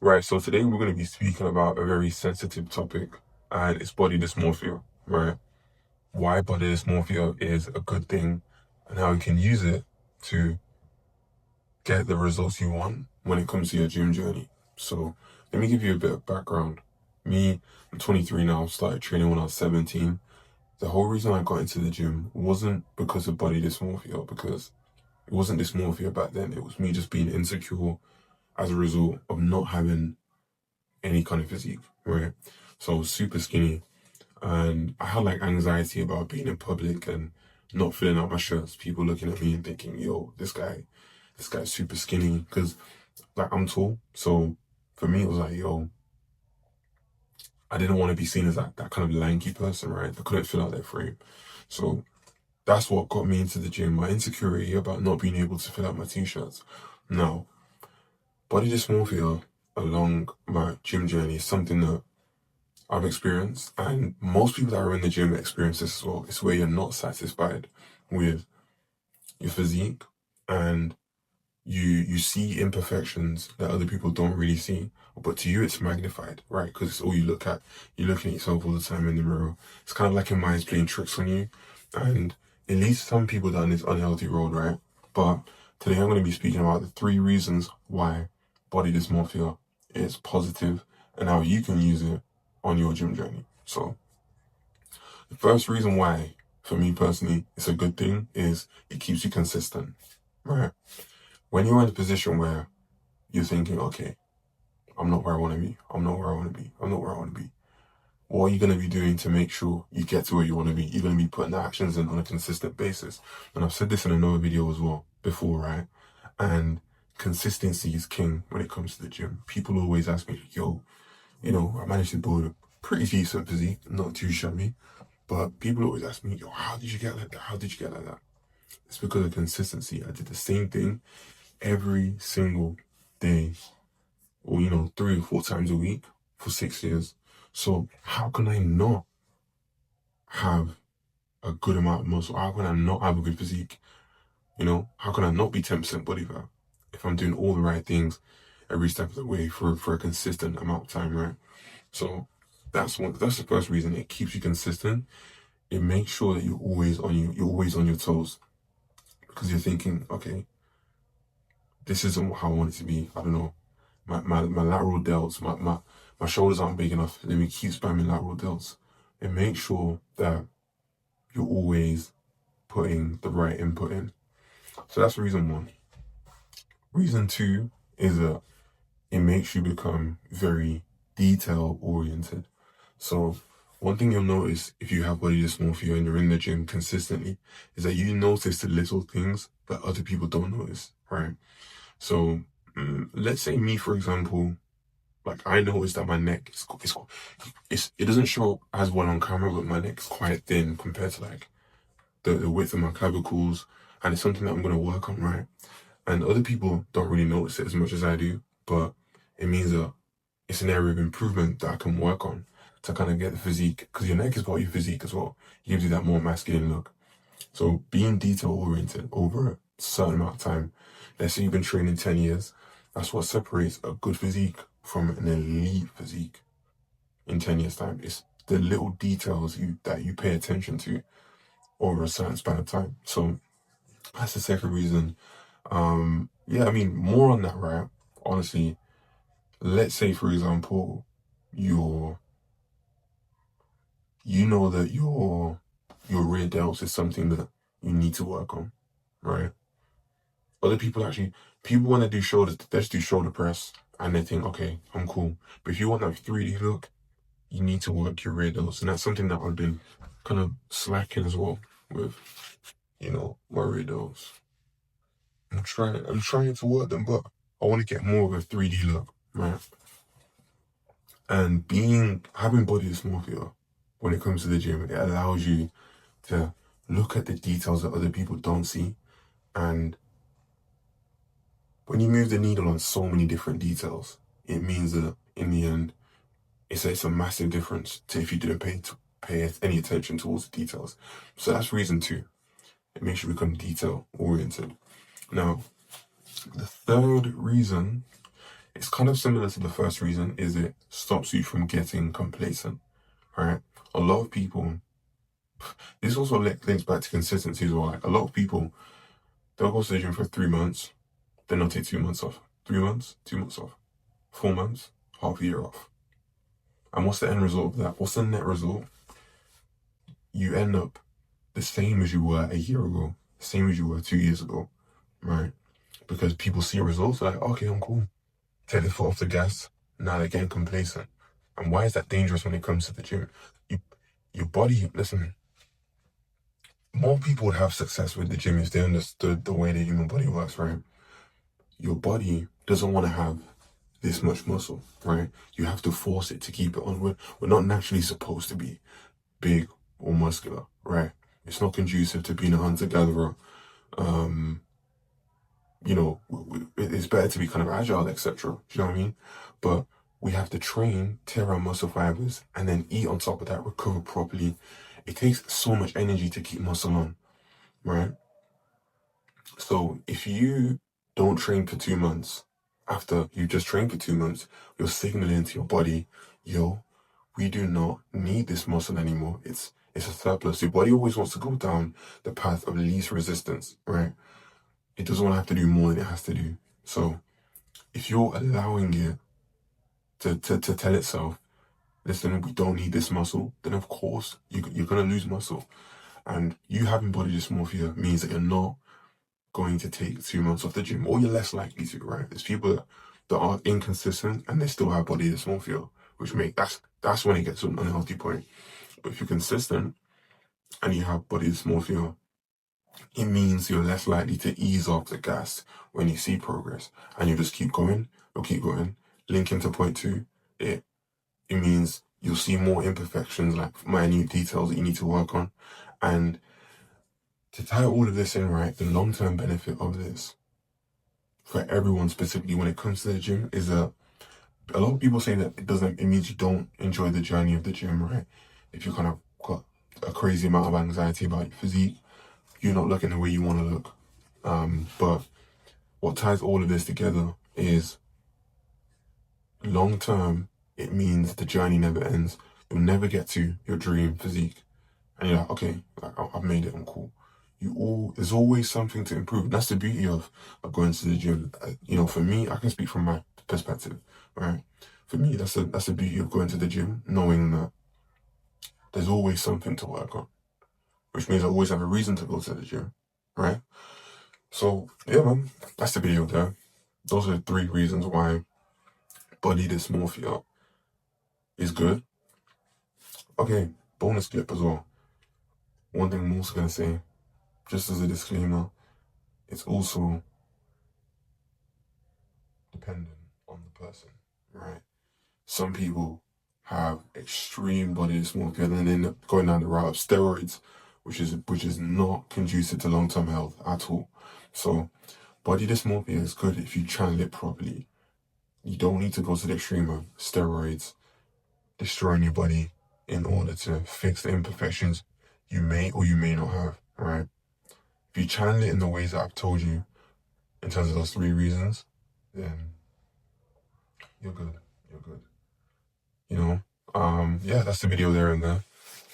Right, so today we're going to be speaking about a very sensitive topic, and it's body dysmorphia, right? Why body dysmorphia is a good thing and how you can use it to get the results you want when it comes to your gym journey. So, let me give you a bit of background. I'm 23 now, started training when I was 17. The whole reason I got into the gym wasn't because of body dysmorphia, because it wasn't dysmorphia back then. It was me just being insecure as a result of not having any kind of physique, right? So I was super skinny and I had like anxiety about being in public and not filling out my shirts. People looking at me and thinking, yo, this guy's super skinny because like I'm tall. So for me, it was like, yo, I didn't want to be seen as that kind of lanky person, right? I couldn't fill out that frame. So that's what got me into the gym, my insecurity about not being able to fill out my t-shirts. Now, body dysmorphia along my gym journey is something that I've experienced, and most people that are in the gym experience this as well. It's where you're not satisfied with your physique, and you see imperfections that other people don't really see, but to you it's magnified, right? Because it's all you look at. You're looking at yourself all the time in the mirror. It's kind of like your mind's playing tricks on you, and it leads some people down this unhealthy road, right? But today I'm going to be speaking about the 3 reasons why body dysmorphia is positive and how you can use it on your gym journey. So the first reason why, for me personally, it's a good thing is it keeps you consistent, right? When you're in a position where you're thinking, okay, I'm not where I want to be, I'm not where I want to be, I'm not where I want to be. What are you going to be doing to make sure you get to where you want to be? You're going to be putting the actions in on a consistent basis. And I've said this in another video as well before, right? And consistency is king when it comes to the gym. People always ask me, yo, I managed to build a pretty decent physique, not too shabby. But people always ask me, yo, how did you get like that? How did you get like that? It's because of consistency. I did the same thing every single day, or 3 or 4 times a week for 6 years. So how can I not have a good amount of muscle? How can I not have a good physique? How can I not be 10% body fat if I'm doing all the right things every step of the way for a consistent amount of time, right? So that's the first reason. It keeps you consistent. It makes sure that you're always on your toes, because you're thinking, okay, this isn't how I want it to be. I don't know. My lateral delts, my shoulders aren't big enough. Let me keep spamming lateral delts. It makes sure that you're always putting the right input in. So that's reason one. Reason two is that it makes you become very detail oriented. So one thing you'll notice if you have body dysmorphia and you're in the gym consistently is that you notice the little things that other people don't notice, right? So let's say me, for example, like I noticed that my neck it doesn't show up as well on camera, but my neck is quite thin compared to like the width of my clavicles, and it's something that I'm gonna work on, right? And other people don't really notice it as much as I do, but it means that it's an area of improvement that I can work on to kind of get the physique, because your neck is part of your physique as well. It gives you that more masculine look. So being detail oriented over a certain amount of time, let's say you've been training 10 years, that's what separates a good physique from an elite physique in 10 years time. It's the little details that you pay attention to over a certain span of time. So that's the second reason. Yeah, I mean, more on that, right? Honestly, let's say, for example, you know that your rear delts is something that you need to work on, right? Other people want to do shoulders, let's do shoulder press, and they think, okay, I'm cool. But if you want that 3D look, you need to work your rear delts, and that's something that I've been kind of slacking as well with, my rear delts. I'm trying to work them, but I want to get more of a 3D look, right? And having body dysmorphia when it comes to the gym, it allows you to look at the details that other people don't see. And when you move the needle on so many different details, it means that in the end, it's a massive difference to if you didn't pay any attention towards the details. So that's reason two. It makes you become detail oriented. Now, the third reason It's kind of similar to the first reason, is it stops you from getting complacent, right? A lot of people, this also links back to consistency as well. Like a lot of people, they'll go to the gym for 3 months, then they'll take 2 months off. 3 months, 2 months off. 4 months, half a year off. And what's the end result of that? What's the net result? You end up the same as you were a year ago, the same as you were 2 years ago, right? Because people see results, they're like, okay, I'm cool. Take the foot off the gas. Now they're getting complacent. And why is that dangerous when it comes to the gym? Your body, listen, more people would have success with the gym if they understood the way the human body works, right? Your body doesn't want to have this much muscle, right? You have to force it to keep it on. We're not naturally supposed to be big or muscular, right? It's not conducive to being a hunter-gatherer. You know, it's better to be kind of agile, etc. Do you know what I mean? But we have to train, tear our muscle fibers, and then eat on top of that, recover properly. It takes so much energy to keep muscle on, right? So if you don't train for 2 months, after you just trained for 2 months, you're signaling to your body, yo, we do not need this muscle anymore. It's a surplus. Your body always wants to go down the path of least resistance, right? It doesn't want to have to do more than it has to do. So if you're allowing it to tell itself, listen, we don't need this muscle, then of course you're going to lose muscle. And you having body dysmorphia means that you're not going to take 2 months off the gym, or you're less likely to, right? There's people that are inconsistent and they still have body dysmorphia, which that's when it gets to an unhealthy point. But if you're consistent and you have body dysmorphia, it means you're less likely to ease off the gas when you see progress, and you just keep going, you'll keep going. Linking to point two, it means you'll see more imperfections, like minute details that you need to work on. And to tie all of this in, right, the long-term benefit of this for everyone, specifically when it comes to the gym, is that a lot of people say that it means you don't enjoy the journey of the gym, right? If you kind of got a crazy amount of anxiety about your physique, you're not looking the way you want to look. But what ties all of this together is long term, it means the journey never ends. You'll never get to your dream physique. And you're like, okay, like, I've made it, I'm cool. There's always something to improve. That's the beauty of going to the gym. You know, for me, I can speak from my perspective, right? For me, that's the beauty of going to the gym, knowing that there's always something to work on, which means I always have a reason to go to the gym, right? So, yeah, man, that's the video there. Those are the 3 reasons why body dysmorphia is good. Okay, bonus clip as well. One thing I'm also going to say, just as a disclaimer, it's also dependent on the person, right? Some people have extreme body dysmorphia and then end up going down the route of steroids, which is not conducive to long-term health at all. So body dysmorphia is good if you channel it properly. You don't need to go to the extreme of steroids, destroying your body in order to fix the imperfections you may or you may not have, right? If you channel it in the ways that I've told you, in terms of those 3 reasons, then you're good. You're good. You know, yeah, that's the video there and there.